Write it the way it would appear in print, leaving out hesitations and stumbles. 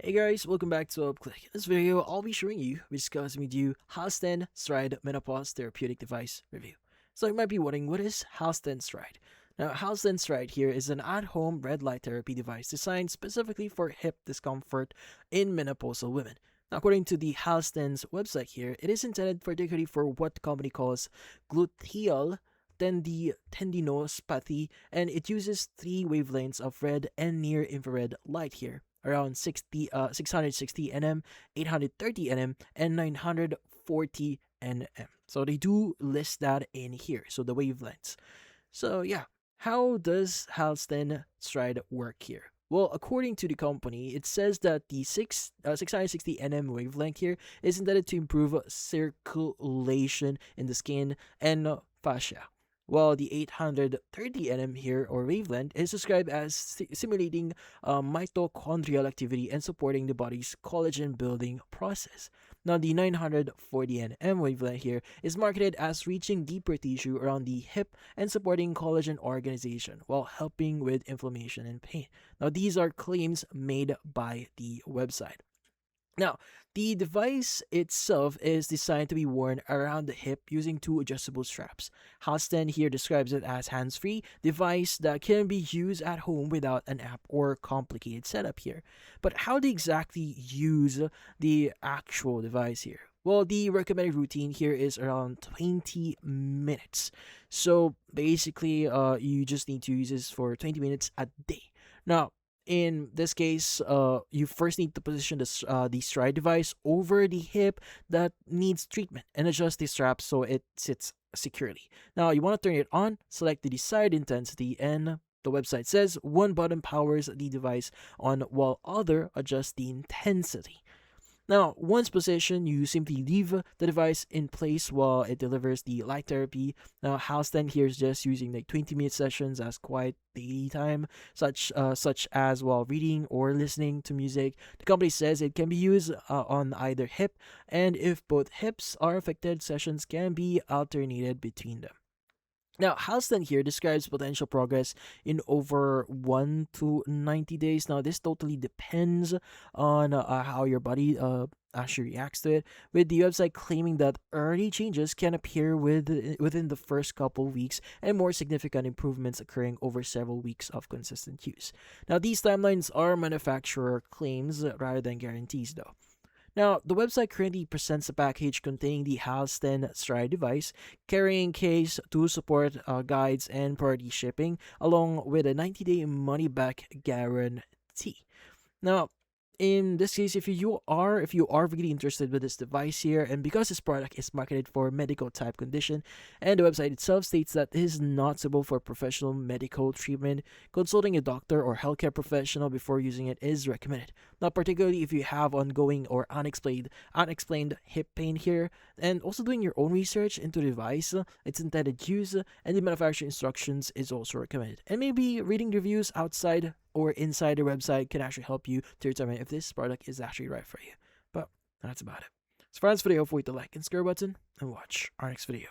Hey guys, welcome back to UpClick. In this video, I'll be showing you, discussing with you, Halsten Stride Menopause Therapeutic Device Review. So you might be wondering, what is Halsten Stride? Now, Halsten Stride here is an at-home red light therapy device designed specifically for hip discomfort in menopausal women. Now, according to the Halsten's website here, it is intended particularly for what the company calls gluteal tendinospathy, and it uses three wavelengths of red and near-infrared light here, around 660 nm, 830 nm, and 940 nm. So they do list that in here, so the wavelengths. So yeah, how does Halsten Stride work here? Well, according to the company, it says that the 660 nm wavelength here is intended to improve circulation in the skin and fascia, while the 830 nm here, or wavelength, is described as simulating mitochondrial activity and supporting the body's collagen building process. Now, the 940 nm wavelength here is marketed as reaching deeper tissue around the hip and supporting collagen organization while helping with inflammation and pain. Now, these are claims made by the website. Now, the device itself is designed to be worn around the hip using two adjustable straps. Halsten here describes it as hands-free device that can be used at home without an app or complicated setup here. But how do you exactly use the actual device here? Well, the recommended routine here is around 20 minutes. So basically, you just need to use this for 20 minutes a day. Now, in this case, you first need to position the stride device over the hip that needs treatment and adjust the strap so it sits securely. Now, you want to turn it on, select the desired intensity, and the website says one button powers the device on while other adjusts the intensity. Now, once positioned, you simply leave the device in place while it delivers the light therapy. Now, Halsten here is just using like 20-minute sessions as quiet daily time, such as while reading or listening to music. The company says it can be used on either hip, and if both hips are affected, sessions can be alternated between them. Now, Halsten here describes potential progress in over 1 to 90 days. Now, this totally depends on how your body actually reacts to it, with the website claiming that early changes can appear within the first couple weeks and more significant improvements occurring over several weeks of consistent use. Now, these timelines are manufacturer claims rather than guarantees, though. Now, the website currently presents a package containing the Halsten Stride device, carrying case to support guides and priority shipping, along with a 90-day money-back guarantee. Now, in this case, if you are really interested with this device here, and because this product is marketed for medical type condition, and the website itself states that it is not suitable for professional medical treatment, consulting a doctor or healthcare professional before using it is recommended. Now, particularly if you have ongoing or unexplained hip pain here, and also doing your own research into the device, its intended use, and the manufacturer instructions is also recommended. And maybe reading reviews outside or inside the website can actually help you to determine if this product is actually right for you. But that's about it. So for this video, don't forget to like and subscribe button and watch our next video.